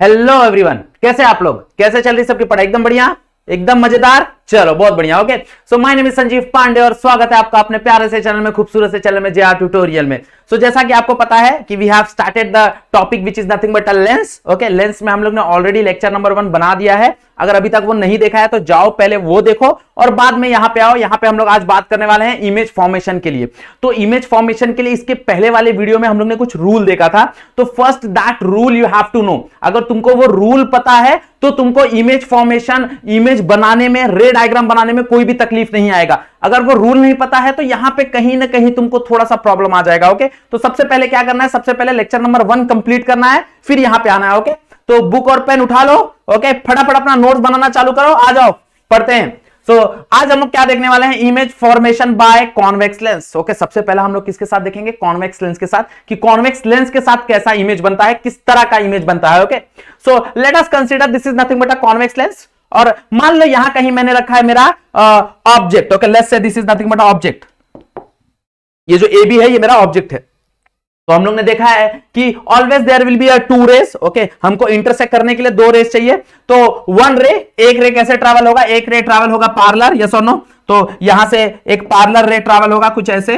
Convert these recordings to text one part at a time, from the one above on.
Hello everyone, कैसे आप लोग? कैसे चल रही सबकी पढ़ाई? एकदम बढ़िया, एकदम मजेदार। चलो बहुत बढ़िया। Okay, so my name is Sanjeev Pandey और स्वागत है आपका अपने प्यारे से चैनल में, खूबसूरत से चैनल में, जेआर ट्यूटोरियल में। सो जैसा कि आपको पता है कि we have started the topic which is nothing but a lens. Okay, lens में हम लोग ने ऑलरेडी लेक्चर नंबर 1 बना दिया है। अगर अभी तक वो नहीं देखा है तो जाओ पहले वो देखो और बाद में यहां पे आओ। यहां पे हम लोग आज बात करने वाले हैं इमेज फॉर्मेशन के लिए। तो इमेज फॉर्मेशन के लिए इसके पहले वाले वीडियो में हम लोग ने कुछ रूल देखा था। तो first that rule you have to know. अगर तुमको वो रूल पता है तो तुमको इमेज फॉर्मेशन, इमेज बनाने में, रे डायग्राम बनाने में कोई भी तकलीफ नहीं आएगा। अगर वो रूल नहीं पता है तो यहां पे कहीं ना कहीं तुमको थोड़ा सा प्रॉब्लम आ जाएगा। ओके, तो सबसे पहले क्या करना है? सबसे पहले लेक्चर नंबर 1 कंप्लीट करना है, फिर यहां पे आना है। ओके, तो बुक और पेन उठा लो। ओके, फटाफट अपना नोट्स बनाना चालू करो, आ जाओ पढ़ते हैं। सो आज हम लोग क्या देखने वाले हैं? Image formation by convex lens. Okay, सबसे पहला हम लोग किसके साथ देखेंगे? कॉन्वेक्स लेंस के साथ, कि कॉन्वेक्स लेंस के साथ कैसा इमेज बनता है, किस तरह का इमेज बनता है। Okay, so let us consider this is nothing but a convex lens. और मान लो यहां कहीं मैंने रखा है मेरा object. Okay, let's say this is nothing but object. ये जो ए बी है ये मेरा ऑब्जेक्ट है। तो हम लोग ने देखा है कि always there will be a two rays. Okay, हमको इंटरसेक्ट करने के लिए 2 रेस चाहिए। तो वन रे, एक रे कैसे ट्रैवल होगा? एक रे ट्रैवल होगा पैरेलल, यस और नो? तो यहां से एक पैरेलल रे ट्रैवल होगा कुछ ऐसे।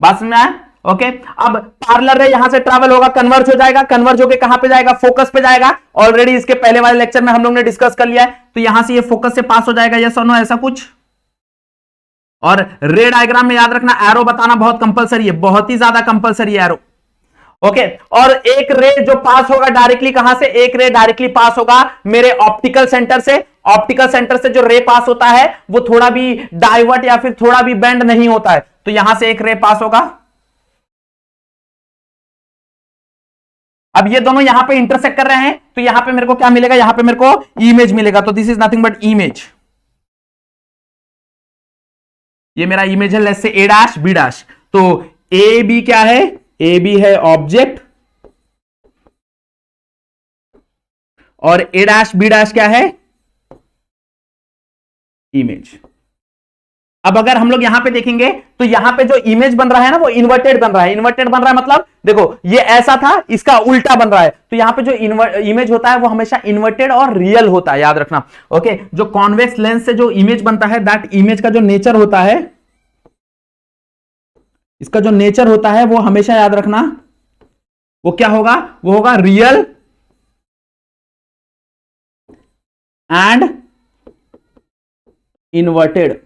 बात में आया? ओके, अब पैरेलल रे यहां से ट्रैवल होगा, कन्वर्ज हो जाएगा। कन्वर्ज होकर कहां पे जाएगा? फोकस पे जाएगा। ऑलरेडी इसके पहले वाले लेक्चर में हम लोग ने डिस्कस कर लिया है। तो यहां से ये फोकस से पास हो जाएगा, यस और नो? ऐसा कुछ। और रे डायग्राम में याद रखना, एरो बताना बहुत कंपलसरी है, बहुत ही ज्यादा कंपलसरी है एरो। ओके, और एक रे जो पास होगा डायरेक्टली कहां से? एक रे डायरेक्टली पास होगा मेरे ऑप्टिकल सेंटर से। ऑप्टिकल सेंटर से जो रे पास होता है वो थोड़ा भी डाइवर्ट या फिर थोड़ा भी बेंड नहीं होता है। तो यहां से एक रे पास होगा। अब ये दोनों यहां पे इंटरसेक्ट कर रहे हैं तो यहां पे मेरे को क्या मिलेगा? यहां पे मेरे को इमेज मिलेगा। तो this is nothing but image. ये मेरा इमेज है, let's say A dash B dash. तो ए बी क्या है? ए बी है ऑब्जेक्ट और ए डैश बी डैश क्या है? इमेज। अब अगर हम लोग यहां पे देखेंगे तो यहां पे जो इमेज बन रहा है ना वो इन्वर्टेड बन रहा है। इन्वर्टेड बन रहा है मतलब देखो ये ऐसा था, इसका उल्टा बन रहा है। तो यहां पे जो इमेज होता है वो हमेशा इन्वर्टेड और रियल होता है, याद रखना। ओके, जो कॉन्वेक्स लेंस से जो इमेज बनता है, दैट इमेज का जो नेचर होता है, इसका जो नेचर होता है वो हमेशा याद रखना, वो क्या होगा? वो होगा रियल एंड इन्वर्टेड।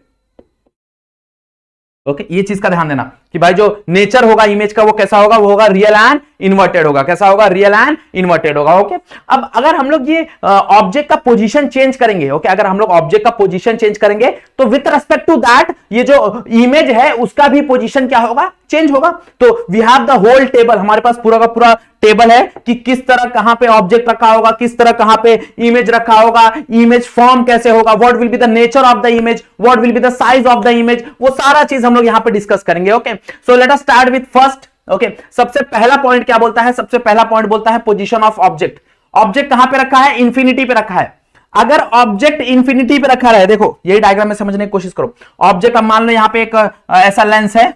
ओके, ये चीज का ध्यान देना कि भाई जो नेचर होगा इमेज का वो कैसा होगा? वो होगा रियल एंड इन्वर्टेड होगा। कैसा होगा? रियल एंड इन्वर्टेड होगा। ओके, अब अगर हम लोग ये ऑब्जेक्ट का पोजीशन चेंज करेंगे, ओके, अगर हम लोग ऑब्जेक्ट का पोजीशन चेंज करेंगे तो विथ रेस्पेक्ट टू दैट ये जो इमेज है उसका भी पोजीशन क्या होगा? चेंज होगा। तो we have the whole table, हमारे पास पूरा का पूरा टेबल है कि किस तरह कहां पे ऑब्जेक्ट रखा होगा, किस तरह कहां पे इमेज रखा होगा, इमेज फॉर्म कैसे होगा, what will be the nature of the image, what will be the size of the image, वो सारा चीज हम लोग यहां पे डिस्कस करेंगे। Okay, so let us start with first. Okay, सबसे पहला पॉइंट क्या बोलता है? सबसे पहला पॉइंट बोलता है पोजीशन ऑफ ऑब्जेक्ट। ऑब्जेक्ट कहां पे रखा है? इंफिनिटी पे रखा है। अगर ऑब्जेक्ट इंफिनिटी पे रखा है, देखो यही डायग्राम में समझने की कोशिश करो। ऑब्जेक्ट, अब मान लो यहां पे एक ऐसा लेंस है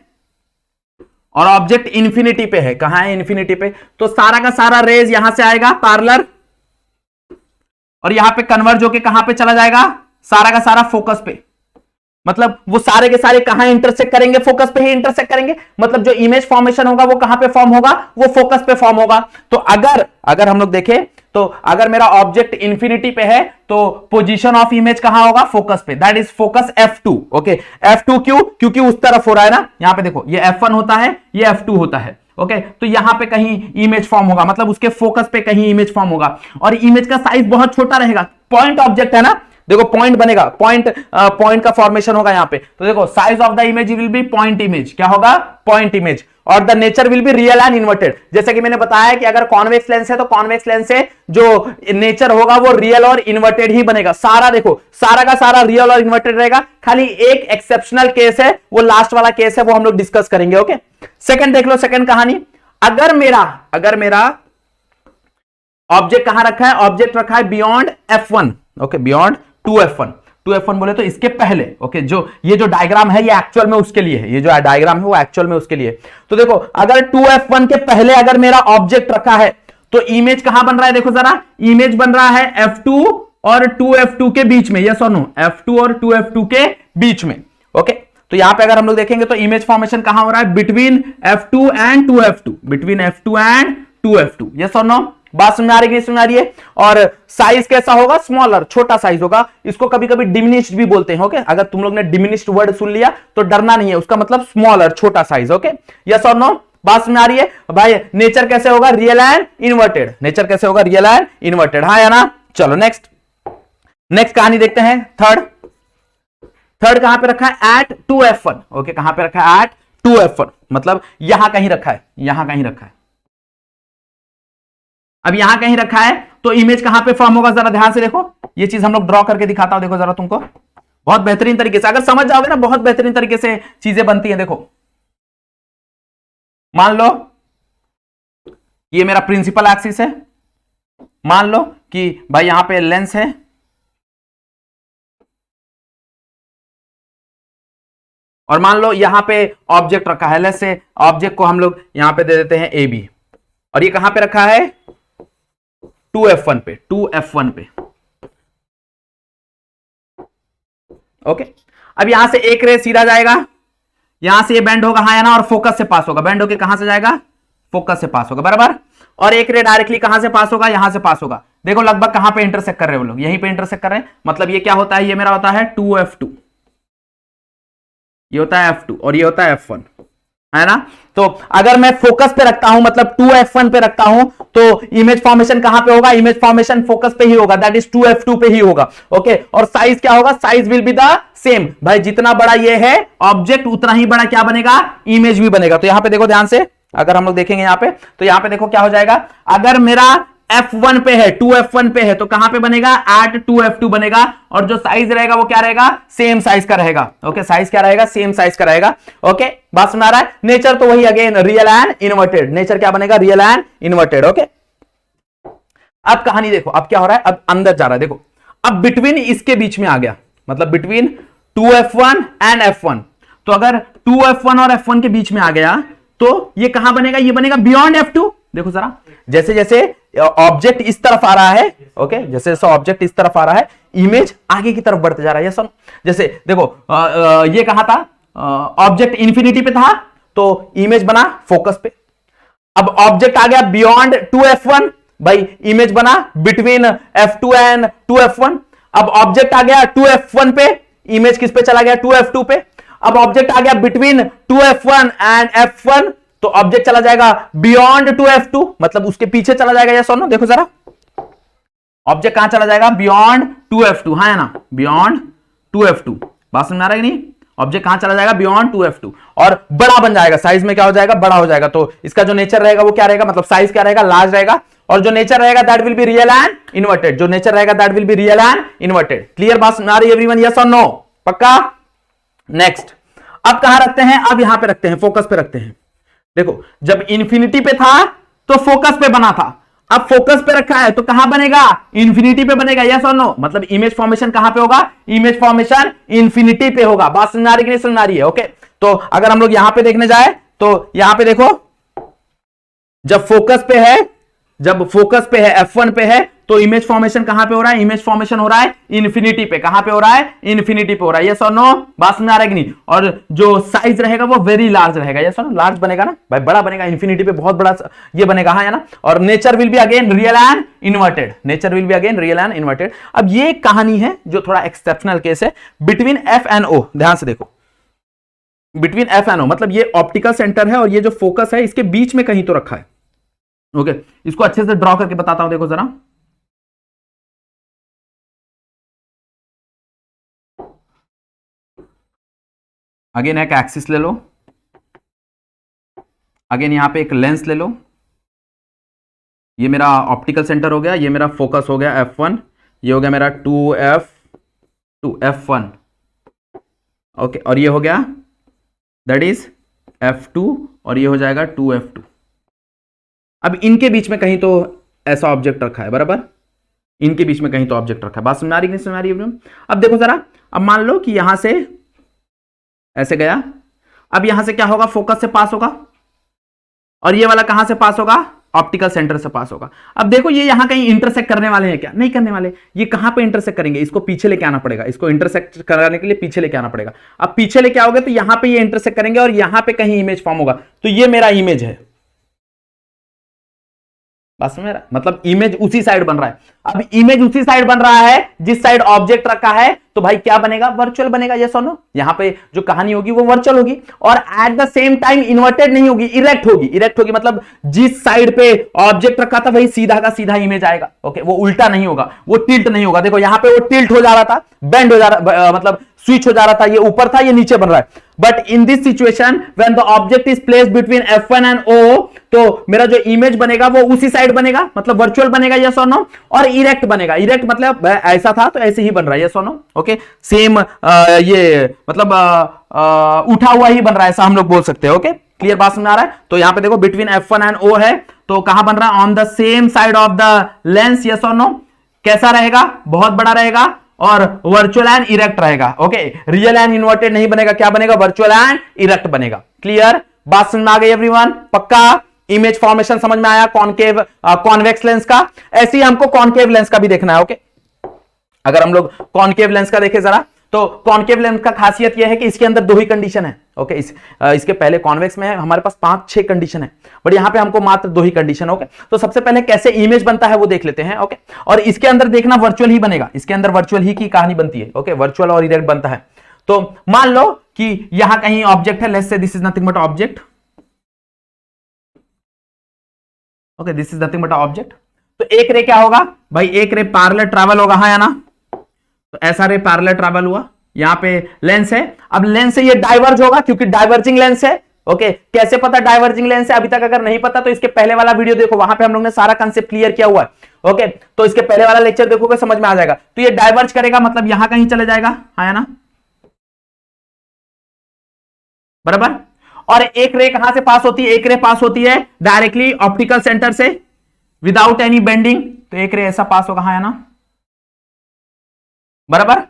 और ऑब्जेक्ट इंफिनिटी पे है। कहां है? इंफिनिटी पे। तो सारा का सारा रेज यहां से आएगा पैरेलल और यहां पे कन्वर्ज होके कहां पे चला जाएगा? सारा का सारा फोकस पे। मतलब वो सारे के सारे कहां इंटरसेक्ट करेंगे? फोकस पे ही इंटरसेक्ट करेंगे। मतलब जो इमेज फॉर्मेशन होगा वो कहां पे फॉर्म होगा? वो फोकस पे फॉर्म होगा। तो अगर हम लोग देखें तो अगर मेरा ऑब्जेक्ट इंफिनिटी पे है तो पोजीशन ऑफ इमेज कहां होगा? फोकस पे। That is focus F2। Okay, F2 क्यों? क्योंकि उस तरफ हो रहा है ना। यहां पे देखो ये F1 होता है, ये F2 होता है। ओके, तो यहां पे कहीं इमेज फॉर्म होगा, मतलब उसके फोकस पे कहीं इमेज फॉर्म होगा और इमेज का साइज बहुत छोटा रहेगा। पॉइंट ऑब्जेक्ट है ना, देखो पॉइंट बनेगा, पॉइंट का फॉर्मेशन होगा यहां पे। तो देखो size of the image will be point image. क्या होगा? Point image. और the nature will be real and inverted. जैसे कि मैंने बताया कि अगर कॉन्वेक्स लेंस है तो कॉन्वेक्स लेंस से जो नेचर होगा वो रियल और इन्वर्टेड ही बनेगा। सारा देखो सारा का सारा रियल और इन्वर्टेड रहेगा। खाली एक एक्सेप्शनल केस है, वो लास्ट वाला केस है, वो हम लोग डिस्कस करेंगे। ओके, सेकंड देख लो, सेकंड कहानी। अगर मेरा ऑब्जेक्ट कहां रखा है? ऑब्जेक्ट रखा है beyond F1। Okay, beyond 2F1 बोले तो इसके पहले। ओके, जो ये जो डायग्राम है ये एक्चुअल में उसके लिए है। ये जो डायग्राम है वो एक्चुअल में उसके लिए। तो देखो अगर 2F1 के पहले अगर मेरा ऑब्जेक्ट रखा है तो इमेज कहां बन रहा है, देखो जरा, इमेज बन रहा है F2 और 2F2 के बीच में, यस और नो, F2 और 2F2 के बीच में। ओके, तो यहां पे अगर हम लोग देखेंगे तो इमेज फॉर्मेशन कहां हो रहा है, between F2 and 2F2, between F2 and 2F2, yes और नो। बात समझ आ रही है, समझ आ रही है। और साइज कैसा होगा, स्मॉलर, छोटा साइज होगा। इसको कभी कभी डिमिनिश्ड भी बोलते हैं। ओके, अगर तुम लोग ने डिमिनिश्ड वर्ड सुन लिया तो डरना नहीं है, उसका मतलब स्मॉलर, छोटा साइज। ओके, यस और नो, बात समझ आ रही है भाई। नेचर कैसे होगा, रियल एंड इन्वर्टेड। नेचर कैसे होगा, रियल एंड इन्वर्टेड, हाँ या ना। चलो नेक्स्ट, नेक्स्ट कहानी देखते हैं। थर्ड कहां पे रखा है, एट 2F1। ओके, कहां पे रखा है, एट 2F1, मतलब यहां कहीं रखा है, यहां कहीं रखा है। अब यहां कहीं रखा है तो इमेज कहां पे फॉर्म होगा, जरा ध्यान से देखो। ये चीज हम लोग ड्रॉ करके दिखाता हूं, देखो जरा तुमको, बहुत बेहतरीन तरीके से अगर समझ जाओगे ना, बहुत बेहतरीन तरीके से चीजें बनती हैं। देखो, मान लो ये मेरा प्रिंसिपल एक्सिस है, मान लो कि भाई यहां पे लेंस है, और मान लो यहां पे ऑब्जेक्ट रखा है। लेट्स से ऑब्जेक्ट को हम लोग यहां पे दे देते हैं AB, और ये कहां पे रखा है, 2F1 पे, 2F1 पे। ओके, अब यहां से एक रे सीधा जाएगा, यहां से ये बेंड होगा, हाँ या ना, और फोकस से पास होगा। बेंड होके कहां से जाएगा, फोकस से पास होगा, बराबर। और एक रे डायरेक्टली कहां से पास होगा, यहां से पास होगा। देखो लगभग कहां पे इंटरसेक्ट कर रहे हैं वो लोग, यहीं पे इंटरसेक्ट कर रहे हैं। मतलब ये क्या होता है, ये मेरा होता है 2F2, ये होता है F2, और ये होता है F1, है ना। तो अगर मैं फोकस पे रखता हूं, मतलब 2F1 पे रखता हूं, तो इमेज फॉर्मेशन कहां पे होगा, इमेज फॉर्मेशन फोकस पे ही होगा, दैट इज 2F2 पे ही होगा। ओके, और साइज क्या होगा, size will be the same. भाई जितना बड़ा ये है ऑब्जेक्ट, उतना ही बड़ा क्या बनेगा, इमेज भी बनेगा। तो यहां पे देखो ध्यान से, अगर हम लोग देखेंगे यहां पे, तो यहां पे देखो क्या हो जाएगा, अगर मेरा F1 पे है, 2F1 पे है, तो कहां पे बनेगा, एट 2F2 बनेगा। और जो साइज रहेगा वो क्या रहेगा, सेम साइज का रहेगा। ओके, साइज क्या रहेगा, सेम साइज का रहेगा। ओके, बात सुना रहा है। नेचर तो वही again, real and inverted. Nature क्या बनेगा, रियल एंड इन्वर्टेड। ओके, अब कहानी देखो, अब क्या हो रहा है, अब अंदर जा रहा है। देखो, अब बिटवीन इसके बीच में आ गया, मतलब बिटवीन 2F1 एंड F1। तो अगर 2F1 और F1 के बीच में आ गया तो ये कहां बनेगा, ये बनेगा बियॉन्ड F2। देखो जरा, जैसे जैसे ऑब्जेक्ट इस तरफ आ रहा है, ओके, जैसे जैसे ऑब्जेक्ट इस तरफ आ रहा है, इमेज आगे की तरफ बढ़ते जा रहा है। ये सुन, जैसे देखो ये कहां था, ऑब्जेक्ट इंफिनिटी पे था, तो इमेज बना फोकस पे। अब ऑब्जेक्ट आ गया बियॉन्ड 2F1, भाई इमेज बना बिटवीन F2 एंड 2F1। अब ऑब्जेक्ट आ गया 2F1 पे, इमेज किस पे चला गया, 2F2 पे। अब ऑब्जेक्ट आ गया बिटवीन 2F1 एंड F1, तो ऑब्जेक्ट चला जाएगा बियॉन्ड 2F2, मतलब उसके पीछे चला जाएगा। या सुनो, देखो जरा, ऑब्जेक्ट कहां चला जाएगा, बियॉन्ड 2F2, हाँ है ना, बियॉन्ड 2F2। बात समझ आ रहा है कि नहीं, ऑब्जेक्ट कहां चला जाएगा, बियॉन्ड 2F2, और बड़ा बन जाएगा, साइज में क्या हो जाएगा, बड़ा हो जाएगा। तो इसका जो नेचर रहेगा वो क्या रहेगा, मतलब साइज क्या रहेगा, लार्ज रहेगा। और जो नेचर रहेगा that will be real and inverted. जो नेचर रहेगा that will be real and inverted. Clear बात समझ आ रही है एवरीवन, यस और नो, पक्का। नेक्स्ट, अब कहां रखते हैं, अब यहां पे रखते हैं, फोकस पे रखते हैं। देखो, जब इंफिनिटी पे था तो फोकस पे बना था, अब फोकस पे रखा है तो कहां बनेगा, इंफिनिटी पे बनेगा। यस और नो, मतलब इमेज फॉर्मेशन कहां पे होगा, इमेज फॉर्मेशन इंफिनिटी पे होगा। बात समझ आ रही है कि नहीं समझ आ रही है। ओके, तो अगर हम लोग यहां पे देखने जाए तो यहां पे देखो, जब फोकस पे है, जब फोकस पे है, F1 पे है, तो इमेज फॉर्मेशन कहां पे हो रहा है, इमेज फॉर्मेशन हो रहा है इंफिनिटी पे। कहां पे हो रहा है, इंफिनिटी पे हो रहा है। यस और नो, बात समझ आ रहा है कि नहीं। और जो साइज रहेगा वो वेरी लार्ज रहेगा। यस और नो, लार्ज बनेगा ना भाई, बड़ा बनेगा, इंफिनिटी पे बहुत बड़ा ये बनेगा, हाँ है ना। और nature will be again real and inverted. Nature will be again real and inverted. अब ये कहानी है जो थोड़ा एक्सेप्शनल केस है, बिटवीन F एंड O। ध्यान से देखो, बिटवीन F एंड O, मतलब ये ऑप्टिकल सेंटर है और ये जो फोकस है इसके बीच में कहीं तो रखा है। ओके, इसको अच्छे से ड्रॉ करके बताता हूं, देखो जरा। अगेन एक एक्सिस ले लो, अगेन यहां पे एक लेंस ले लो, ये मेरा ऑप्टिकल सेंटर हो गया, ये मेरा फोकस हो गया F1, ये हो गया मेरा 2F1। ओके, और ये हो गया दैट इज F2, और ये हो जाएगा 2F2। अब इनके बीच में कहीं तो ऐसा ऑब्जेक्ट रखा है, बराबर, इनके बीच में कहीं तो ऑब्जेक्ट रखा है। बात समझ आ रही नहीं समझ आ रही है। अब देखो जरा, अब मान लो कि यहां से ऐसे गया, अब यहां से क्या होगा, फोकस से पास होगा, और ये वाला कहां से पास होगा, ऑप्टिकल सेंटर से पास होगा। अब देखो ये यहां कहीं इंटरसेक्ट करने वाले हैं क्या? नहीं करने वाले। ये कहां पे इंटरसेक्ट करेंगे? इसको पीछे लेके आना पड़ेगा, इसको इंटरसेक्ट कराने के लिए पीछे लेके आना पड़ेगा। अब पीछे लेके आओगे तो यहां पे ये इंटरसेक्ट करेंगे और यहां पे कहीं इमेज फॉर्म होगा, तो ये मेरा इमेज है। बस मेरा मतलब इमेज उसी साइड बन रहा है। अब इमेज उसी साइड बन रहा है जिस साइड ऑब्जेक्ट रखा है, तो भाई क्या बनेगा? वर्चुअल बनेगा। यस और नो? यहां पे जो कहानी होगी वो वर्चुअल होगी और at the same time inverted नहीं होगी, इरेक्ट होगी। इरेक्ट होगी मतलब जिस साइड पे ऑब्जेक्ट रखा था वही सीधा का सीधा इमेज आएगा। ओके, वो उल्टा नहीं होगा, वो टिल्ट नहीं होगा। देखो यहां पे वो टिल्ट हो जा रहा था, बेंड हो जा रहा, मतलब स्विच हो जा रहा था, ये ऊपर था ये नीचे बन रहा है। But in this situation when the object is placed between F1 and O, तो मेरा जो इमेज बनेगा वो उसी साइड बनेगा, मतलब वर्चुअल बनेगा। यस और नो? और इरेक्ट बनेगा। इरेक्ट मतलब ऐसा था तो ऐसे ही बन रहा है। यस और नो? ओके, सेम ये मतलब उठा हुआ ही बन रहा है, ऐसा हम लोग बोल सकते हैं। ओके, क्लियर बात समझ आ रहा है? तो यहां पे देखो बिटवीन F1 एंड O है, तो कहां बन रहा है? On the same side of the lens. Yes और नो? कैसा रहेगा? बहुत बड़ा रहेगा और वर्चुअल एंड इरेक्ट रहेगा। ओके, रियल एंड इन्वर्टेड नहीं बनेगा। क्या बनेगा? वर्चुअल एंड इरेक्ट बनेगा। क्लियर बात समझ में आ गई एवरीवन? पक्का इमेज फॉर्मेशन समझ में आया कॉनकेव कॉन्वेक्स लेंस का? ऐसे ही हमको कॉनकेव लेंस का भी देखना है। ओके, अगर हम लोग कॉनकेव लेंस का देखें जरा, तो कॉनकेव लेंस का खासियत यह है कि इसके अंदर दो ही कंडीशन है। ओके, इसके पहले कॉन्वेक्स में हमारे पास 5-6 कंडीशन है, बट यहां पे हमको मात्र दो ही कंडीशन। ओके, तो सबसे पहले कैसे इमेज बनता है वो देख लेते हैं। ओके, और इसके अंदर देखना वर्चुअल ही बनेगा, इसके अंदर वर्चुअल ही की कहानी बनती है। ओके, वर्चुअल और इरेक्ट बनता है। तो मान लो कि यहां कहीं ऑब्जेक्ट है, let's say this is nothing but object. Okay, this is nothing but object. तो एक रे क्या होगा भाई? एक रे पैरेलल ट्रैवल होगा, हाँ या ना? तो ऐसा रे पैरेलल ट्रैवल हुआ, यहां पे लेंस है। अब लेंस से ये डाइवर्ज होगा क्योंकि डाइवर्जिंग लेंस है। ओके, कैसे पता डाइवर्जिंग लेंस है? अभी तक अगर नहीं पता तो इसके पहले वाला वीडियो देखो, वहां पे हम लोग ने सारा कंसेप्ट क्लियर किया हुआ है। ओके, तो इसके पहले वाला लेक्चर देखोगे समझ में आ जाएगा। तो ये डाइवर्ज करेगा मतलब यहां कहीं चले जाएगा, हाँ या ना? बराबर। और एक रे कहां से पास होती है? एक रे पास होती है डायरेक्टली ऑप्टिकल सेंटर से विदाउट एनी बेंडिंग। तो एक रे ऐसा पास होगा, हाँ या ना? बराबर।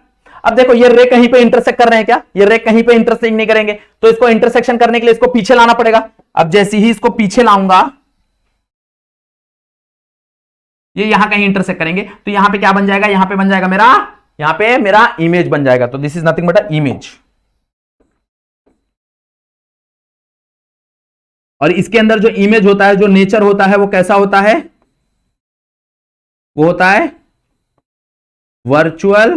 अब देखो ये रे कहीं पे इंटरसेक्ट कर रहे हैं क्या? ये रे कहीं पे इंटरसेक्ट नहीं करेंगे, तो इसको इंटरसेक्शन करने के लिए इसको पीछे लाना पड़ेगा। अब जैसे ही इसको पीछे लाऊंगा ये यहां कहीं इंटरसेक्ट करेंगे, तो यहां पे क्या बन जाएगा? यहां पे बन जाएगा मेरा, यहां पे मेरा इमेज बन जाएगा। तो this is nothing but a image. और इसके अंदर जो इमेज होता है, जो नेचर होता है, वो कैसा होता है? वो होता है वर्चुअल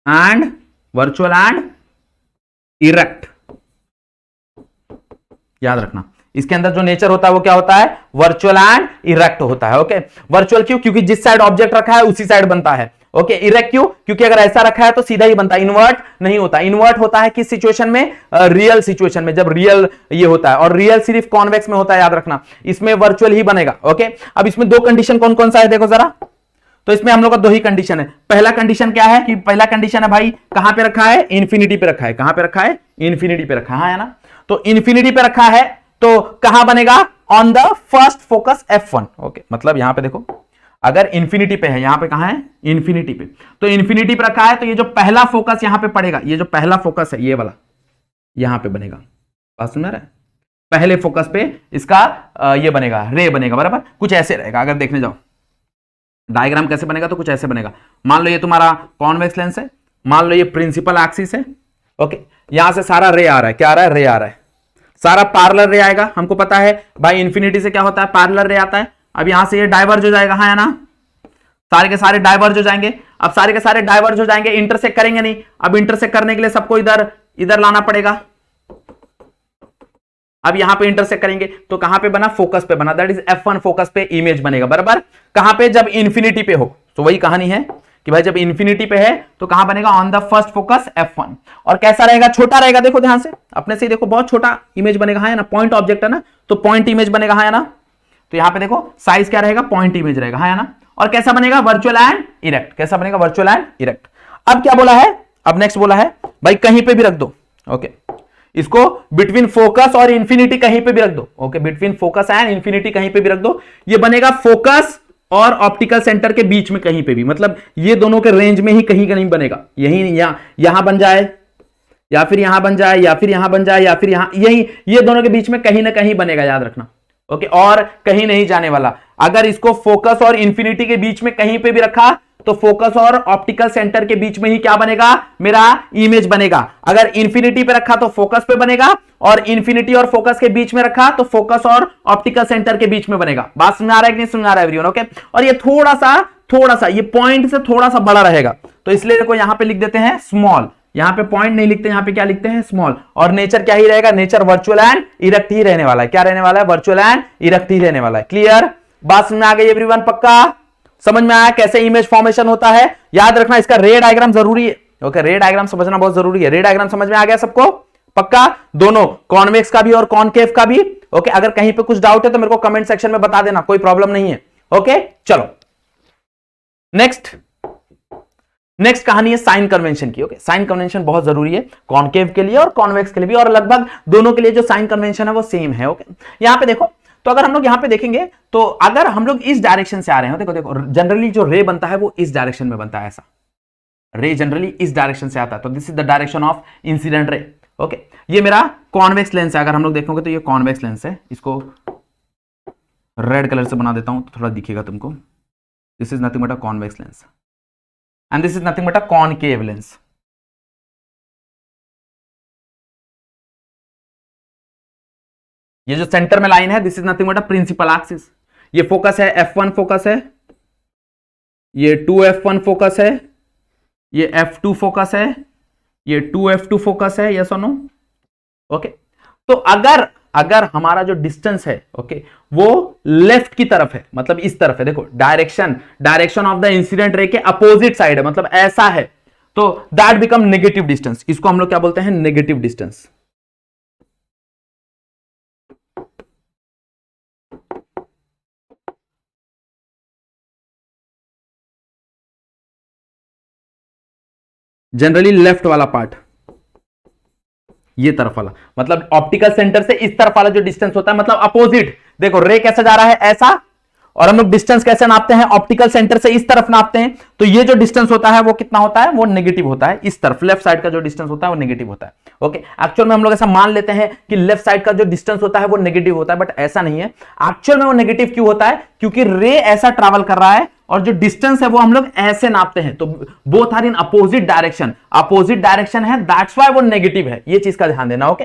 एंड इरेक्ट। याद रखना, इसके अंदर जो नेचर होता है वो क्या होता है? वर्चुअल एंड इरेक्ट होता है। ओके, वर्चुअल क्यों? क्योंकि जिस साइड ऑब्जेक्ट रखा है उसी साइड बनता है। ओके, इरेक्ट क्यों? क्योंकि अगर ऐसा रखा है तो सीधा ही बनता है, इन्वर्ट नहीं होता। इन्वर्ट होता है किस सिचुएशन में? रियल सिचुएशन में, जब रियल ये होता है। और रियल सिर्फ कॉन्वेक्स में होता है, याद रखना। इसमें वर्चुअल ही बनेगा। ओके, अब इसमें दो कंडीशन कौन कौन सा है देखो जरा। तो इसमें हम लोग का दो ही कंडीशन है। पहला कंडीशन क्या है? कि पहला कंडीशन है भाई कहां पे रखा है? इन्फिनिटी पे रखा है। कहां पे रखा है? इन्फिनिटी पे रखा है ना? तो इन्फिनिटी पे रखा है तो कहां बनेगा? On the first focus F1। Okay, मतलब यहां पे देखो अगर इन्फिनिटी पे है, यहां पे कहां है? इन्फिनिटी पे। तो इन्फिनिटी पे रखा है तो ये जो पहला फोकस यहां पे पड़ेगा, ये जो पहला फोकस है ये वाला यहां पे बनेगा। बात समझ रहे हैं? पहले फोकस पे इसका ये बनेगा, रे बनेगा। बराबर, कुछ ऐसे रहेगा। अगर देखने जाओ डायग्राम कैसे बनेगा तो कुछ ऐसे बनेगा। मान लो ये तुम्हारा कॉन्वेक्स लेंस है, मान लो ये प्रिंसिपल एक्सिस है। ओके, यहां से सारा रे आ रहा है। क्या आ रहा है? रे आ रहा है। सारा पैरेलल रे आएगा। हमको पता है भाई इन्फिनिटी से क्या होता है? पैरेलल रे आता है। अब यहां से ये डाइवर्ज हो जाएगा, हाँ या ना? सारे के सारे डाइवर्ज हो जाएंगे। अब सारे के सारे डाइवर्ज हो जाएंगे, इंटरसेक्ट करेंगे नहीं। अब इंटरसेक्ट करने के लिए सबको इधर लाना पड़ेगा। अब यहां पे इंटरसेक्ट करेंगे तो कहां पे बना? फोकस पे बना, दैट इज F1 फोकस पे इमेज बनेगा। बराबर, कहां पे? जब इन्फिनिटी पे हो। तो वही कहानी है कि भाई जब इन्फिनिटी पे है तो कहां बनेगा? On the first focus F1। और कैसा रहेगा? छोटा रहेगा। देखो ध्यान से, अपने से देखो, बहुत छोटा इमेज बनेगा, है ना? पॉइंट ऑब्जेक्ट है ना, तो पॉइंट इमेज बनेगा, है ना? तो यहां पे देखो साइज क्या रहेगा? पॉइंट इमेज रहेगा, है ना? और कैसा बनेगा? Virtual and erect. कैसा बनेगा? Virtual and erect. अब क्या बोला है? अब नेक्स्ट बोला है भाई कहीं पे भी रख दो। ओके, इसको बिटवीन फोकस और इंफिनिटी कहीं पे भी रख दो। Okay, between focus and infinity कहीं पे भी रख दो। ये बनेगा फोकस और ऑप्टिकल सेंटर के बीच में कहीं पे भी, मतलब ये दोनों के रेंज में ही कहीं कहीं बनेगा। यही यहां बन जाए, या फिर यहां बन जाए, या फिर यहां बन जाए, या फिर यहां, यही ये दोनों के बीच में कहीं ना कहीं बनेगा, याद रखना। ओके, और कहीं नहीं जाने वाला। अगर इसको फोकस और इंफिनिटी के बीच में कहीं पे भी रखा तो फोकस और ऑप्टिकल सेंटर के बीच में ही क्या बनेगा, मेरा इमेज बनेगा। अगर इंफिनिटी पे रखा तो फोकस पे बनेगा, और इंफिनिटी और फोकस के बीच में रखा तो फोकस और ऑप्टिकल सेंटर के बीच में बनेगा। बात समझ आ रहा है कि नहीं समझ आ रहा है एवरीवन? ओके, और ये थोड़ा सा ये पॉइंट से थोड़ा सा बड़ा रहेगा, तो इसलिए देखो यहां पे लिख देते हैं स्मॉल। यहां पे पॉइंट नहीं लिखते, यहां पे क्या लिखते हैं, स्मॉल। और नेचर क्या ही रहेगा, नेचर वर्चुअल एंड इरेक्ट ही रहने वाला है। क्या रहने वाला है, वर्चुअल एंड इरेक्ट ही रहने वाला है। क्लियर? बात समझ में आ गई एवरीवन? पक्का समझ में आया कैसे इमेज फॉर्मेशन होता है? याद रखना इसका रे डायग्राम जरूरी है। ओके, रे डायग्राम समझना बहुत जरूरी है। रे डायग्राम समझ में आ गया सबको? पक्का, दोनों कॉन्वेक्स का भी और कॉनकेव का भी। ओके, अगर कहीं पे कुछ डाउट है तो मेरे को कमेंट सेक्शन में बता देना, कोई प्रॉब्लम नहीं है। ओके, चलो नेक्स्ट कहानी है साइन कन्वेंशन की। ओके, साइन कन्वेंशन बहुत जरूरी है कॉनकेव के लिए और कॉन्वेक्स के लिए भी, और लगभग दोनों के लिए जो साइन कन्वेंशन है वो सेम है। ओके, यहां पे देखो, तो अगर हम लोग यहां पे देखेंगे तो अगर हम लोग इस डायरेक्शन से आ रहे हैं, देखो जनरली जो रे बनता है वो इस डायरेक्शन में बनता है। ऐसा रे जनरली इस डायरेक्शन से आता है, तो this is the direction of incident ray. Okay, ये मेरा कॉन्वेक्स लेंस है। अगर हम लोग देखोगे तो ये कॉन्वेक्स लेंस है। इसको रेड कलर से बना देता हूं तो थोड़ा दिखेगा तुमको। This is nothing but a convex lens and this is nothing but a concave lens. ये जो सेंटर में लाइन है this is nothing but a principal axis. ये फोकस है, F1 फोकस है, ये 2F1 फोकस है, ये F2 फोकस है, ये 2F2 फोकस है। यस और नो? ओके, तो अगर हमारा जो डिस्टेंस है, ओके, वो लेफ्ट की तरफ है, मतलब इस तरफ है, देखो direction of the incident ray के अपोजिट साइड है, मतलब ऐसा है, तो दैट बिकम नेगेटिव डिस्टेंस। इसको हम लोग क्या बोलते हैं, नेगेटिव डिस्टेंस। जनरली लेफ्ट वाला पार्ट, ये तरफ वाला, मतलब ऑप्टिकल सेंटर से इस तरफ वाला जो डिस्टेंस होता है, मतलब अपोजिट। देखो रे कैसे जा रहा है, ऐसा, और हम लोग डिस्टेंस कैसे नापते हैं, ऑप्टिकल सेंटर से इस तरफ नापते हैं। तो ये जो डिस्टेंस होता है वो कितना होता है, वो नेगेटिव होता है। इस तरफ लेफ्ट साइड का जो डिस्टेंस होता है वो नेगेटिव होता है। ओके, एक्चुअल में हम लोग ऐसा मान लेते हैं कि लेफ्ट साइड का जो डिस्टेंस होता है वो नेगेटिव होता है, बट ऐसा नहीं है। एक्चुअल में वो नेगेटिव क्यों होता है, क्योंकि रे ऐसा ट्रैवल कर रहा है और जो डिस्टेंस है वो हम लोग ऐसे नापते हैं, तो both are in opposite direction है, दैट्स व्हाई वो नेगेटिव है। ये चीज का ध्यान देना। ओके,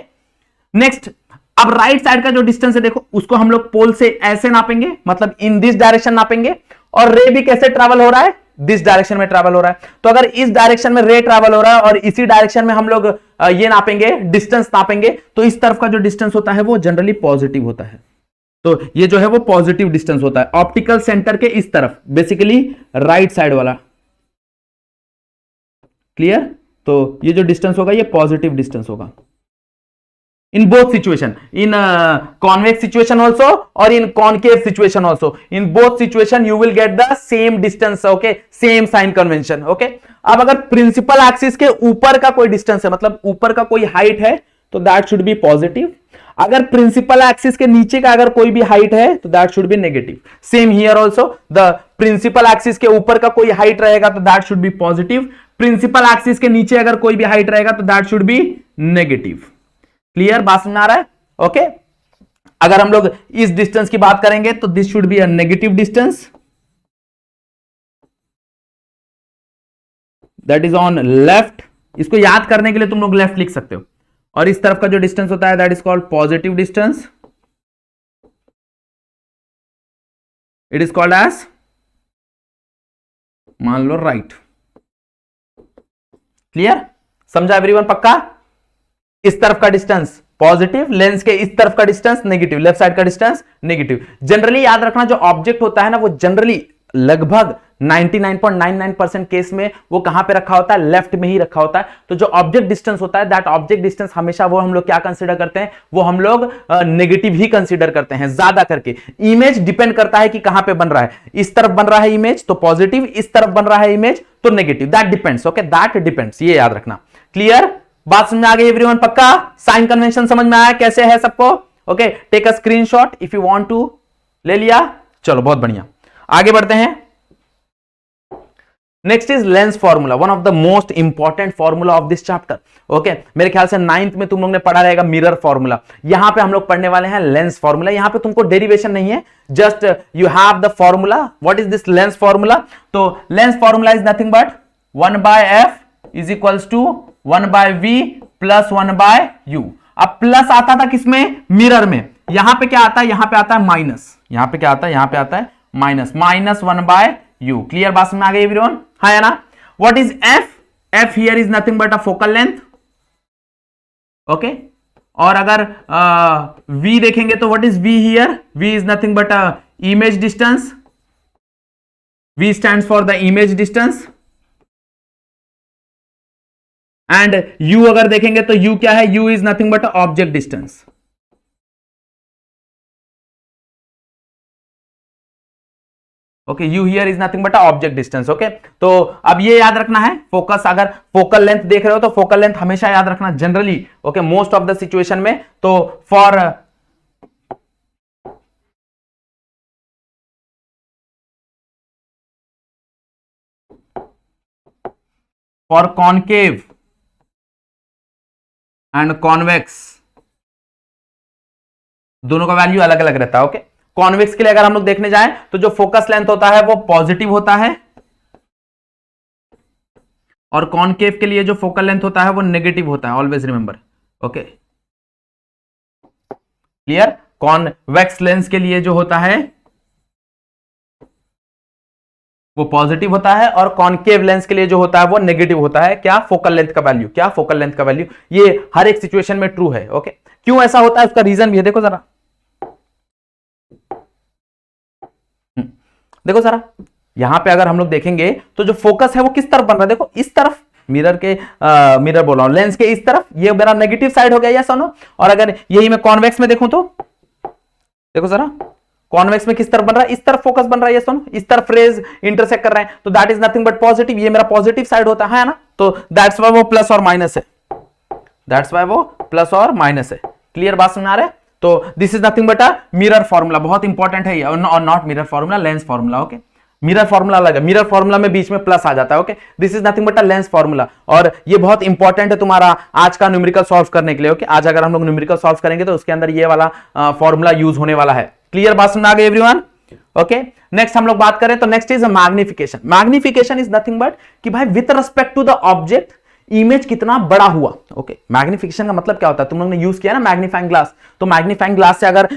नेक्स्ट, अब राइट साइड का जो डिस्टेंस है देखो, उसको हम लोग पोल से ऐसे नापेंगे, मतलब इन दिस डायरेक्शन नापेंगे, और रे भी कैसे ट्रैवल हो रहा है, दिस डायरेक्शन में ट्रैवल हो रहा है। तो अगर इस डायरेक्शन में रे ट्रैवल हो रहा है और इसी डायरेक्शन में हम लोग ये नापेंगे, डिस्टेंस नापेंगे, तो इस तरफ का जो डिस्टेंस होता है वो जनरली पॉजिटिव होता है। तो ये जो है वो पॉजिटिव डिस्टेंस होता है ऑप्टिकल सेंटर के इस तरफ, बेसिकली राइट साइड वाला। क्लियर? तो ये जो डिस्टेंस होगा ये पॉजिटिव डिस्टेंस होगा in both situation, in convex situation also or in concave situation also. In both situation you will get the same distance. Okay, same sign convention. Okay, अब अगर principal axis के ऊपर का कोई distance है, मतलब ऊपर का कोई हाइट है, तो दैट शुड बी पॉजिटिव। अगर प्रिंसिपल एक्सिस के नीचे का अगर कोई भी हाइट है तो that should be negative. Same here also, the principal axis के ऊपर का कोई हाइट रहेगा तो that should be positive. Principal axis के नीचे अगर कोई भी हाइट रहेगा तो that should be negative. Clear? बात समझ आ रहा है? ओके, अगर हम लोग इस डिस्टेंस की बात करेंगे तो this should be a negative distance, that is on left. इसको याद करने के लिए तुम लोग लेफ्ट लिख सकते हो। और इस तरफ का जो डिस्टेंस होता है that is called positive distance, it is called as, मान लो, राइट। क्लियर? समझा एवरीवन? पक्का? इस तरफ का डिस्टेंस पॉजिटिव, लेंस के इस तरफ का डिस्टेंस नेगेटिव, लेफ्ट साइड का डिस्टेंस नेगेटिव। जनरली याद रखना जो ऑब्जेक्ट होता है ना, वो जनरली लगभग 99.99% केस में वो कहां पे रखा होता है, लेफ्ट में ही रखा होता है। तो जो ऑब्जेक्ट डिस्टेंस होता है, दैट ऑब्जेक्ट डिस्टेंस हमेशा वो हम लोग क्या कंसीडर करते हैं, वो हम लोग नेगेटिव ही कंसीडर करते हैं ज्यादा करके। इमेज डिपेंड करता है कि कहां पे बन रहा है, इस तरफ बन रहा है इमेज तो पॉजिटिव, इस तरफ बन रहा है इमेज तो negative, that depends. Okay, that depends, ये याद रखना। क्लियर? बात समझ में आ गई एवरीवन? पक्का? साइन कन्वेंशन समझ में आया कैसे है सबको? Okay, take a screenshot if you want to. ले लिया? चलो बहुत बढ़िया, आगे बढ़ते हैं। Next is lens formula, one of the most important formula of this chapter. Okay, मेरे ख्याल से 9th में तुम लोग ने पढ़ा रहेगा मिरर फॉर्मूला। यहां पे हम लोग पढ़ने वाले हैं लेंस फॉर्मूला। यहां पे तुमको डेरिवेशन नहीं है, just you have the formula. What is this lens formula? तो lens formula is nothing but 1/f is equals to 1/v plus 1/u। अब प्लस आता था किसमें? मिरर में। यहां पे क्या आता है? यहां पे आता है माइनस। यहां पे क्या आता है? यहां पे आता है माइनस, माइनस 1/u। क्लियर बात समझ में आ गई एवरीवन? हाँ या ना? What is f? f here is nothing but a focal length. Okay, और अगर v देखेंगे तो what is v here? v is nothing but a image distance. v stands for the image distance. And u अगर देखेंगे तो u क्या है? u is nothing but object distance. Okay, u here is nothing but object distance. Okay, तो अब ये याद रखना है, फोकस अगर फोकल लेंथ देख रहे हो तो फोकल लेंथ हमेशा याद रखना generally. Okay, most of the situation में। तो फॉर कॉनकेव एंड कॉन्वेक्स दोनों का वैल्यू अलग अलग रहता है। ओके, कॉन्वेक्स के लिए अगर हम लोग देखने जाएं तो जो फोकस लेंथ होता है वो पॉजिटिव होता है, और कॉनकेव के लिए जो फोकल लेंथ होता है वो नेगेटिव होता है। Always remember. Okay, clear? Convex lens के लिए जो होता है वो पॉजिटिव होता है, और कॉनकेव लेंस के लिए जो होता है वो नेगेटिव होता है। क्या? फोकल लेंथ का वैल्यू। क्या? फोकल लेंथ का वैल्यू। ये हर एक सिचुएशन में ट्रू है। ओके, क्यों ऐसा होता है उसका रीजन भी है, देखो जरा। देखो जरा, यहां पे अगर हम लोग देखेंगे तो जो फोकस है वो किस तरफ बन रहा है? देखो इस तरफ, मिरर के मिरर बोल रहा हूं, लेंस के इस तरफ। ये मेरा नेगेटिव साइड हो गया, या सुनो। और अगर यही मैं कॉन्वेक्स में देखूं तो देखो जरा, कॉन्वेक्स में किस तरफ बन रहा है? इस तरफ फोकस बन रहा है, ये सुनो। इस तरफ रेज इंटरसेक्ट कर रहे हैं, तो that is nothing but positive. ये मेरा पॉजिटिव साइड होता है ना? तो दैट्स वाई वो प्लस और माइनस है। दैट्स वाई वो प्लस और माइनस है। क्लियर बात समझ आ रहा है? तो this is nothing but a mirror formula. बहुत इंपॉर्टेंट है ये, और not mirror formula, lens formula. Okay, mirror formula अलग है। मिरर फॉर्मूला में बीच में प्लस आ जाता है। Okay, this is nothing but a lens formula, और ये बहुत इंपॉर्टेंट है तुम्हारा आज का न्यूमेरिकल सॉल्व करने के लिए। ओके, आज अगर हम लोग न्यूमेरिकल सॉल्व करेंगे तो उसके अंदर ये वाला फॉर्मूला यूज होने वाला है। क्लियर बात समझ आ गई एवरीवन? ओके, नेक्स्ट हम लोग बात करें तो next is magnification. Magnification is nothing but कि भाई with respect to the object image कितना बड़ा हुआ। ओके, मैग्निफिकेशन का मतलब क्या होता है? तुम लोग ने यूज किया ना मैग्नीफाइंग ग्लास। तो मैग्नीफाइंग ग्लास से अगर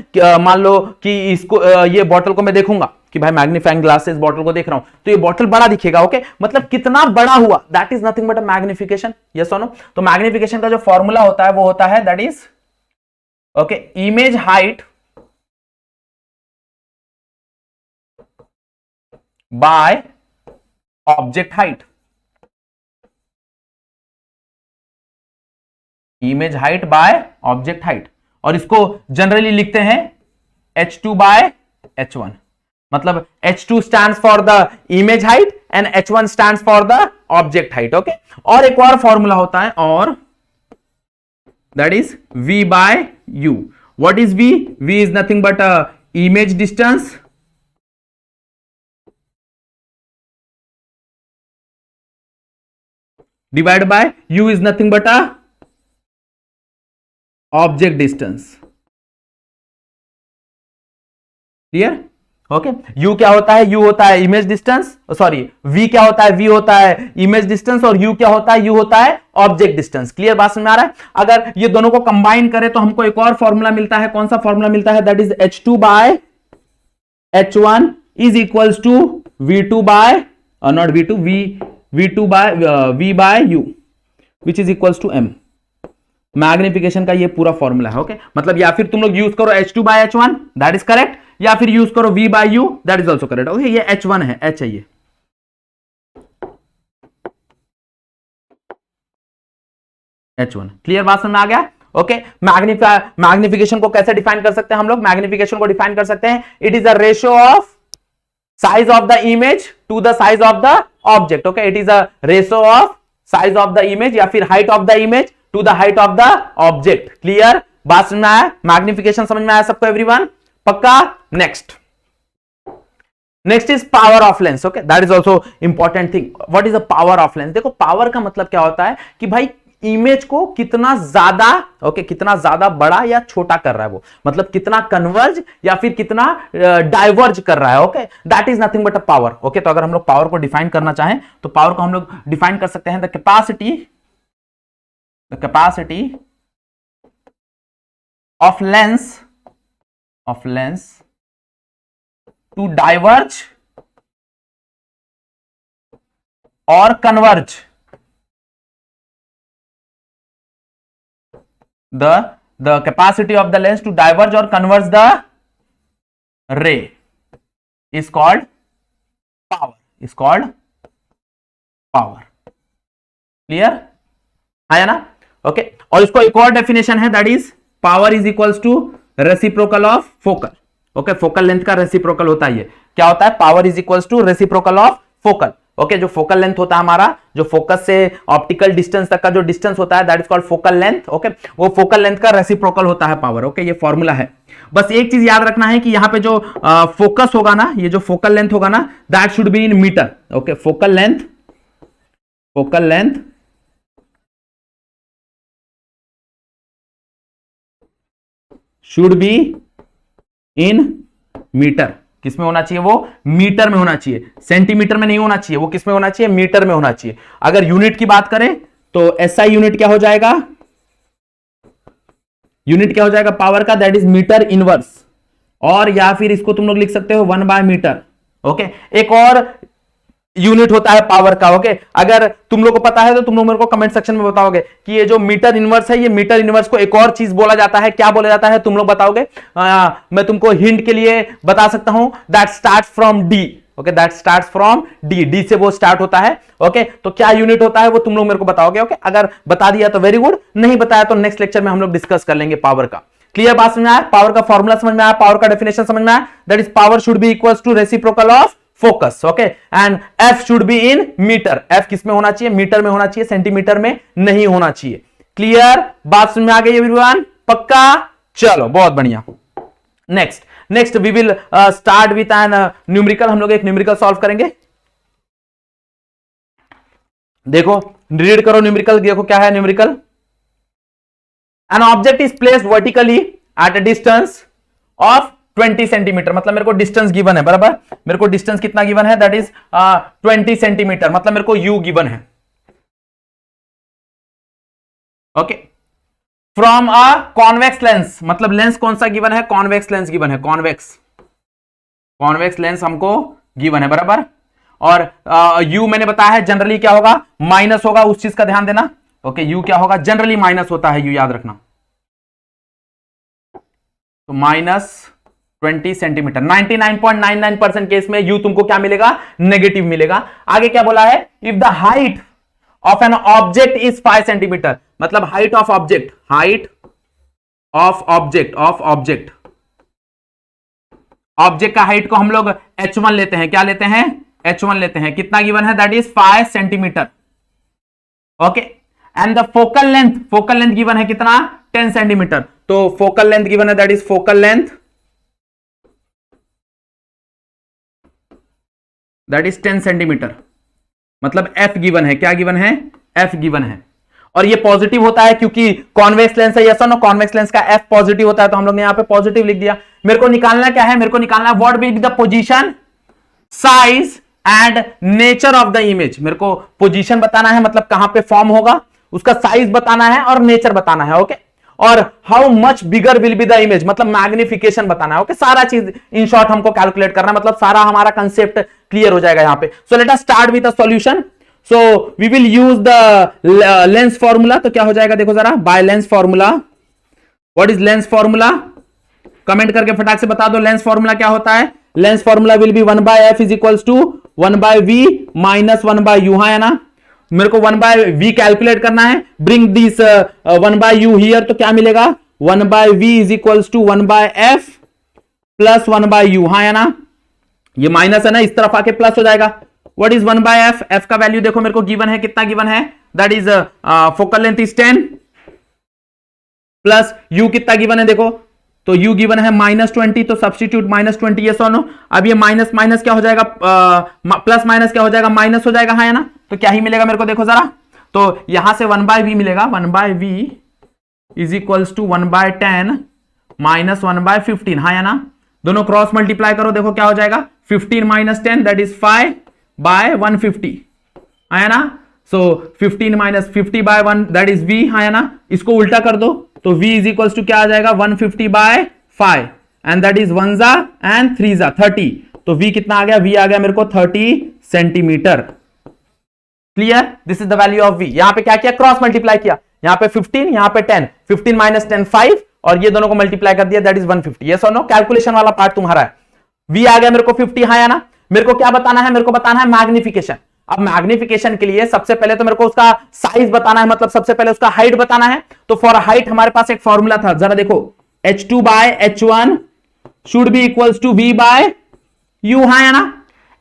मान लो कि इसको ये बॉटल को मैं देखूंगा कि भाई मैग्नीफाइंग ग्लास से इस बॉटल को देख रहा हूं तो ये बॉटल बड़ा दिखेगा। ओके, मतलब कितना बड़ा हुआ, that is nothing but a magnification. Yes और नो? तो मैग्निफिकेशन का जो फॉर्मूला होता है वो होता है that is okay, image height by object height. Image height by object height, और इसको जनरली लिखते हैं h2 बाय h1। मतलब h2 stands for the image height and h1 stands for the object height. Okay, और एक और formula होता है, और that is v by u। What is v? v is nothing but a image distance divide by u is nothing but a object distance. Clear? Okay, u क्या होता है? u होता है इमेज डिस्टेंस, सॉरी v क्या होता है? v होता है इमेज डिस्टेंस, और u क्या होता है? u होता है ऑब्जेक्ट डिस्टेंस। क्लियर बात समझ में आ रहा है? अगर ये दोनों को कंबाइन करें तो हमको एक और फॉर्मूला मिलता है। कौन सा फॉर्मूला मिलता है? That is h2 by h1 is equals to v2 by not v2 v2 by v by u which is equals to m। Magnification का ये पूरा फॉर्मूला है। ओके, मतलब या फिर तुम लोग यूज करो h2 by h1, that is correct, या फिर यूज करो v by u, that is also correct. Okay, ये h1 है, h है ये। h1 क्लियर बात समझ में आ गया? ओके, मैग्निफिकेशन को कैसे डिफाइन कर सकते हैं हम लोग? मैग्निफिकेशन को डिफाइन कर सकते हैं, it is a ratio of size of the image to the size of the object. Okay, it is a ratio of size of the image या फिर height of the image to the height of the object. Clear बात समझ में आया? Magnification समझ में आया सबको एवरीवन? पक्का? Next next is power of lens, okay, that is also important thing. What is the power of lens? देखो पावर का मतलब क्या होता है कि भाई इमेज को कितना ज्यादा, ओके, कितना ज्यादा बड़ा या छोटा कर रहा है वो, मतलब कितना कन्वर्ज या फिर कितना डाइवर्ज कर रहा है, okay, that is nothing but a power. Okay, तो अगर हम लोग पावर को डिफाइन करना चाहें तो पावर को हम लोग डिफाइन कर सकते हैं the capacity of lens to diverge or converge the capacity of the lens to diverge or converge the ray is called power. Clear है ना? ओके, और इसको एक और डेफिनेशन है, that is power is equals to reciprocal of focal. Okay, focal length का reciprocal होता है. ये क्या होता है? Power is equals to reciprocal of focal. Okay, जो फोकल लेंथ होता है हमारा, जो फोकस से ऑप्टिकल डिस्टेंस तक का जो डिस्टेंस होता है, that is called focal length. Okay, वो फोकल लेंथ का रेसिप्रोकल होता है पावर. ओके, ये फॉर्मूला है. बस एक चीज याद रखना है कि यहां पे जो फोकस होगा ना, ये जो फोकल लेंथ होगा ना, that should be in metre. Okay, focal length should be in metre. किसमें होना चाहिए? वो मीटर में होना चाहिए, सेंटीमीटर में नहीं होना चाहिए. वो किसमें होना चाहिए? मीटर में होना चाहिए. अगर यूनिट की बात करें तो एसआई यूनिट क्या हो जाएगा? पावर का? दैट इज मीटर इनवर्स, और या फिर इसको तुम लोग लिख सकते हो 1/मीटर. ओके, एक और यूनिट होता है पावर का. ओके, अगर तुम लोग को पता है तो तुम लोग मेरे को कमेंट सेक्शन में बताओगे कि ये जो मीटर इनवर्स है, ये मीटर इनवर्स को एक और चीज बोला जाता है. क्या बोला जाता है तुम लोग बताओगे? मैं तुमको हिंट के लिए बता सकता हूं, that start from D. Okay, that start from D. D से वो स्टार्ट होता है. ओके, तो क्या यूनिट होता है वो तुम लोग मेरे को बताओगे. ओके, अगर बता दिया तो वेरी गुड, नहीं बताया तो नेक्स्ट लेक्चर में हम लोग डिस्कस कर लेंगे पावर का. क्लियर बात समझ में आया? पावर का फॉर्मूला समझ में आया? पावर का डेफिनेशन समझ में आया? That is power should be equals to reciprocal of focus. Okay, and F should be in metre. F किस में होना चाहिए? मीटर में होना चाहिए, सेंटीमीटर में नहीं होना चाहिए. क्लियर बात समझ में आ गई एवरीवन? पक्का? चलो, बहुत बढ़िया. Next we will start with an numerical. हम लोग एक न्यूमेरिकल सॉल्व करेंगे. देखो, रीड करो न्यूमेरिकल. देखो क्या है numerical. An object is placed vertically at a distance of 20 centimetre. मतलब मेरे को डिस्टेंस गिवन है, बराबर. मेरे को डिस्टेंस कितना गिवन है? That is 20 centimetre. मतलब मेरे को यू गिवन है. Okay, from a convex lens. मतलब लेंस कौन सा गिवन है? कॉन्वेक्स लेंस गिवन है. कॉन्वेक्स लेंस हमको गिवन है, बराबर. और यू मैंने बताया है जनरली क्या होगा? माइनस होगा. उस चीज का ध्यान देना. ओके, यू क्या होगा? जनरली माइनस होता है यू, याद रखना. तो -20 सेंटीमीटर. 99.99% केस में यू तुमको क्या मिलेगा? नेगेटिव मिलेगा. आगे क्या बोला है? If the height of an object is 5 centimetre. मतलब हाइट ऑफ ऑब्जेक्ट ऑब्जेक्ट का हाइट को हम लोग h1 लेते हैं. क्या लेते हैं? h1 लेते हैं. कितना गिवन है? That is 5 centimetre. Okay, and the focal length given है कितना? 10 सेंटीमीटर. तो फोकल लेंथ गिवन है, that is focal length that is 10 centimetre. मतलब f गिवन है. क्या गिवन है? f गिवन है. और ये पॉजिटिव होता है क्योंकि कॉन्वेक्स लेंस है. यस और नो? कॉन्वेक्स लेंस का f पॉजिटिव होता है, तो हम लोग ने यहां पे पॉजिटिव लिख दिया. मेरे को निकालना क्या है? मेरे को निकालना what will be the position, size and nature of the image. मेरे को पोजीशन बताना है, मतलब कहां पे फॉर्म होगा, उसका साइज बताना है और नेचर बताना है. ओके, और how much bigger will be the image, मतलब मैग्निफिकेशन बताना है. ओके, सारा चीज इन शॉर्ट हमको कैलकुलेट करना है. मतलब सारा हमारा कंसेप्ट क्लियर हो जाएगा यहां पे. So let us start with a solution. So we will use the lens formula. तो क्या हो जाएगा देखो जरा, by lens formula. What is lens formula? Comment करके फटाक से बता दो लेंस फॉर्मूला क्या होता है. Lens formula will be 1/f is equals to 1/v minus 1/u. है ना? मेरे को 1/v कैलकुलेट करना है. Bring this 1/u here. तो क्या मिलेगा? 1/v is equals to 1/f plus 1/u. हाँ है ना? ये माइनस है ना, इस तरफ आके प्लस हो जाएगा. What is 1/f? f का वैल्यू देखो मेरे को गिवन है. कितना गिवन है? That is focal length is 10 plus u कितना गिवन है देखो. तो u गिवन है -20, तो सब्स्टिट्यूट -20, ये सोनो। अब ये माइनस माइनस क्या हो जाएगा, प्लस माइनस क्या हो जाएगा, माइनस हो जाएगा, हाँ या ना। तो क्या ही मिलेगा मेरे को, देखो जरा, तो यहां से 1/v मिलेगा, 1/v is equals to 1/10 minus 1/15, हाँ या ना। दोनों क्रॉस मल्टीप्लाई करो, देखो क्या हो जाएगा, 15 माइनस 10 दैट इज 5/150, हाँ या ना। सो 15 माइनस 50/1 दैट इज v, हाँ या ना। इसको उल्टा कर दो तो v इज इक्वल्स टू क्या आ जाएगा, 150/5 एंड दैट इज 1 जा एंड 3 जा 30। तो v कितना आ गया, v आ गया मेरे को 30 centimetre. Clear, this is the value of v। यहां पे क्या किया, क्रॉस मल्टीप्लाई किया, यहां पे 15, यहां पे 10, 15 माइनस 10 5, और ये दोनों को मल्टीप्लाई कर दिया, दैट इज 150। ये सुनो, कैलकुलेशन वाला पार्ट तुम्हारा है। v आ गया मेरे को 50, हाँ या ना। मेरे को क्या बताना है, मेरे को बताना है मैग्निफिकेशन। अब मैग्निफिकेशन के लिए सबसे पहले तो मेरे को उसका साइज बताना है, मतलब सबसे पहले उसका हाइट बताना है। तो फॉर हाइट हमारे पास एक फॉर्मूला था, जरा देखो, h2/h1 should be equals to v by u, हाँ या ना।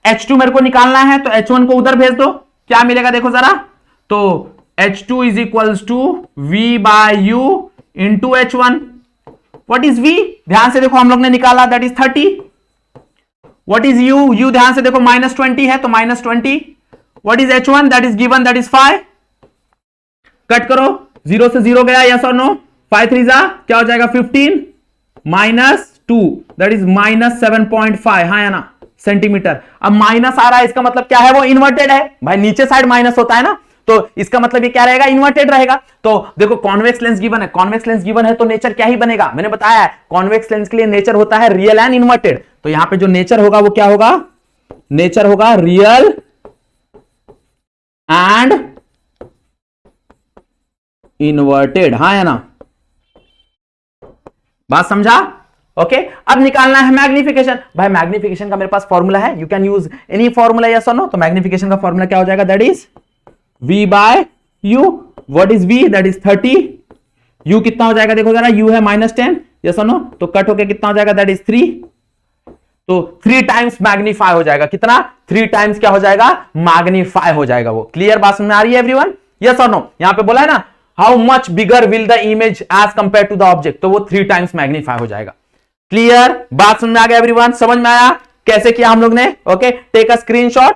h2 मेरे को निकालना है, तो h1 को उधर भेज दो, क्या मिलेगा देखो जरा, तो h2 is equals to v by u into h1। What is v, ध्यान से देखो, हम लोग ने निकाला, that is 30। What is u, u ध्यान से देखो -20 है, तो -20। What is h1, that is given, that is 5। Cut करो, 0 से 0 गया, यस और नो, 5 3 जा क्या हो जाएगा, 15 -2 दैट इज -7.5, हाँ या ना, सेंटीमीटर। अब माइनस आ रहा है, इसका मतलब क्या है, वो इन्वर्टेड है भाई, नीचे साइड माइनस होता है ना, तो इसका मतलब ये क्या रहेगा, इन्वर्टेड रहेगा। तो देखो कॉन्वेक्स लेंस गिवन है, कॉन्वेक्स लेंस गिवन है, तो नेचर क्या ही बनेगा, मैंने बताया है कॉन्वेक्स लेंस के लिए नेचर होता है रियल एंड इन्वर्टेड। तो यहां पे जो नेचर होगा वो क्या होगा, नेचर होगा रियल एंड इन्वर्टेड, हाँ या ना, बात समझा। ओके, अब निकालना है मैग्निफिकेशन। भाई मैग्निफिकेशन का मेरे पास फॉर्मूला है, you can use any formula, yes और नो। तो मैग्निफिकेशन का फॉर्मूला क्या हो जाएगा, that is v by u। What is v, that is 30। u कितना हो जाएगा देखो जरा, u है -10, यस और नो, तो कट होके कितना हो जाएगा, दैट इज 3। तो 3 टाइम्स मैग्नीफाई हो जाएगा, कितना, 3 टाइम्स क्या हो जाएगा, मैग्नीफाई हो जाएगा वो। क्लियर, बात समझ में आ रही है एवरीवन, यस और नो। यहां पे बोला है ना, how much bigger will the image as compare to the object, तो वो 3 टाइम्स मैग्नीफाई हो जाएगा। क्लियर, बात समझ में आ गया एवरीवन, समझ में आया कैसे किया हम लोग ने। Okay, take a screenshot.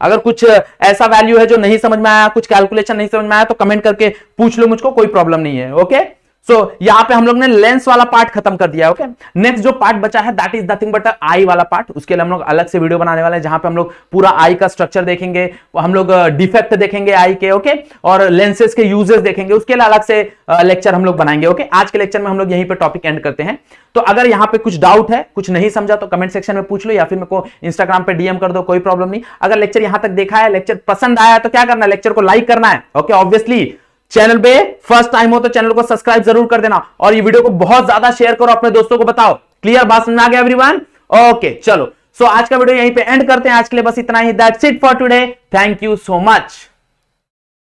अगर कुछ ऐसा वैल्यू है जो नहीं समझ में आया, कुछ कैलकुलेशन नहीं समझ में आया, तो कमेंट करके पूछ लो मुझको, कोई प्रॉब्लम नहीं है। ओके, सो यहां पे हम लोग ने लेंस वाला पार्ट खत्म कर दिया। ओके, नेक्स्ट जो पार्ट बचा है that is nothing but I वाला पार्ट। उसके लिए हम लोग अलग से वीडियो बनाने वाले हैं, जहां पे हम लोग पूरा आई का स्ट्रक्चर देखेंगे, हम लोग डिफेक्ट देखेंगे आई के, ओके, और लेंसेज के यूजेस देखेंगे, उसके लिए अलग से लेक्चर हम लोग बनाएंगे। ओके, आज के लेक्चर में हम लोग यहीं पे टॉपिक एंड करते हैं। तो अगर यहां पे कुछ डाउट है, कुछ नहीं समझा, तो कमेंट सेक्शन में पूछ लो, या फिर मेरे को इंस्टाग्राम पे डीएम कर दो, कोई प्रॉब्लम नहीं। अगर लेक्चर यहां तक देखा है, लेक्चर पसंद आया है, तो क्या करना है, लेक्चर को लाइक करना है। ओके, ऑब्वियसली चैनल पे फर्स्ट टाइम हो तो चैनल को सब्सक्राइब जरूर कर देना, और ये वीडियो को बहुत ज्यादा शेयर करो, अपने दोस्तों को बताओ। क्लियर, बात समझ में आ गया एवरीवन। ओके, चलो, सो आज का वीडियो यहीं पे एंड करते हैं। आज के लिए बस इतना ही, that's it for today, thank you so much.